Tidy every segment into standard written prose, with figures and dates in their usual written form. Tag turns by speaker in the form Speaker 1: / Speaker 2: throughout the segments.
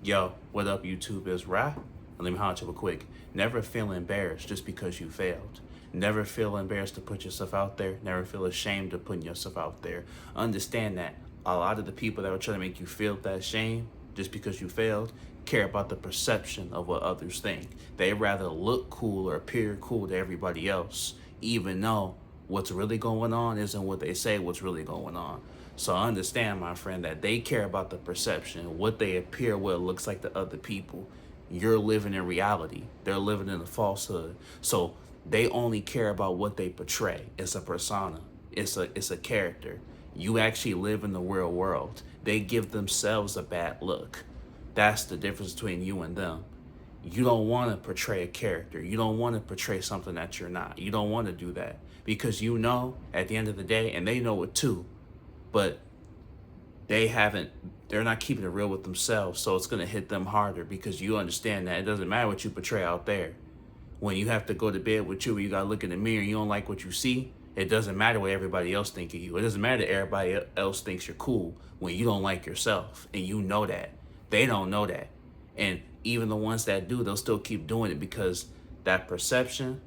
Speaker 1: Yo, what up, YouTube? Is Ra? Let me holler at you real quick. Never feel embarrassed just because you failed. Never feel embarrassed to put yourself out there. Never feel ashamed of putting yourself out there. Understand that a lot of the people that were trying to make you feel that shame just because you failed care about the perception of what others think. They rather look cool or appear cool to everybody else, even though what's really going on isn't what they say what's really going on. So understand, my friend, that they care about the perception, what they appear, what it looks like to other people. You're living in reality. They're living in a falsehood. So they only care about what they portray. It's a persona. It's a character. You actually live in the real world. They give themselves a bad look. That's the difference between you and them. You don't want to portray a character. You don't want to portray something that you're not. You don't want to do that because you know at the end of the day, and they know it too, but they're not keeping it real with themselves. So it's going to hit them harder because you understand that it doesn't matter what you portray out there. When you have to go to bed with you, you got to look in the mirror and you don't like what you see. It doesn't matter what everybody else thinks of you. It doesn't matter that everybody else thinks you're cool when you don't like yourself. And you know that. They don't know that. And even the ones that do, they'll still keep doing it because that perception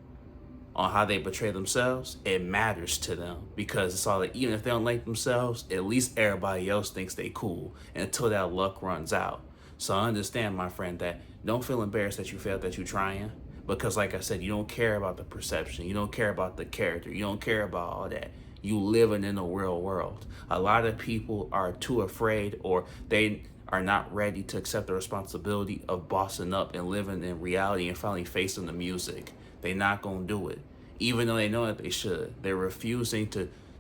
Speaker 1: on how they portray themselves, it matters to them because it's all like, even if they don't like themselves, at least everybody else thinks they cool until that luck runs out. So understand, my friend, that don't feel embarrassed that you failed, that you're trying, because like I said, you don't care about the perception. You don't care about the character. You don't care about all that. You living in the real world. A lot of people are too afraid, or they are not ready to accept the responsibility of bossing up and living in reality and finally facing the music. They're not going to do it. Even though they know that they should. They're refusing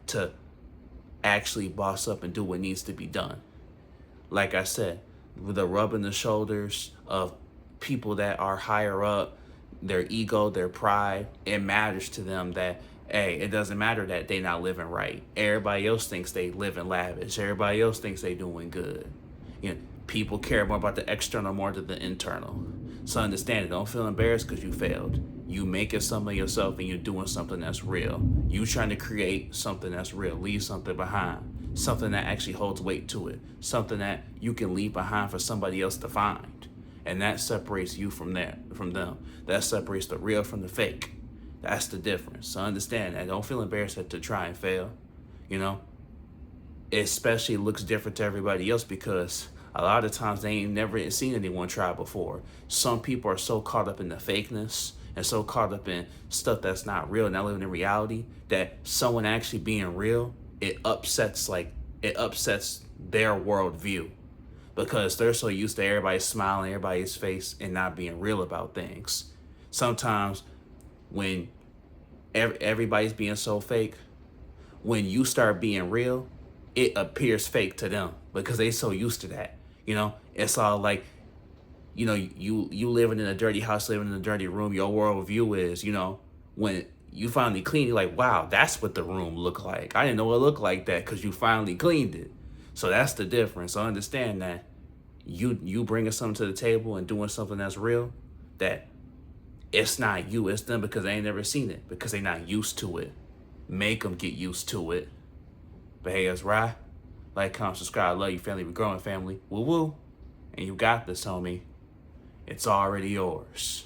Speaker 1: to actually boss up and do what needs to be done. Like I said, with the rubbing the shoulders of people that are higher up, their ego, their pride, it matters to them that, hey, it doesn't matter that they not living right. Everybody else thinks they living lavish. Everybody else thinks they doing good. You know, people care more about the external more than the internal. So understand it. Don't feel embarrassed because you failed. You making something of yourself and you're doing something that's real. You trying to create something that's real. Leave something behind. Something that actually holds weight to it. Something that you can leave behind for somebody else to find. And that separates you from them. That separates the real from the fake. That's the difference. So understand that. Don't feel embarrassed to try and fail. You know? It especially looks different to everybody else because a lot of times they ain't never seen anyone try before. Some people are so caught up in the fakeness and so caught up in stuff that's not real, not living in reality, that someone actually being real, it upsets their worldview because they're so used to everybody smiling, everybody's face, and not being real about things. Sometimes when everybody's being so fake, when you start being real, it appears fake to them because they so used to that. You know, it's all like, you know, you living in a dirty house, living in a dirty room, your worldview is, you know, when you finally clean, you're like, wow, that's what the room looked like. I didn't know it looked like that because you finally cleaned it. So that's the difference. So understand that you bringing something to the table and doing something that's real, that it's not you, it's them because they ain't never seen it, because they not used to it. Make them get used to it. But hey, it's Rye. Like, comment, subscribe. Love you, family. We're growing, family. Woo woo. And you got this, homie. It's already yours.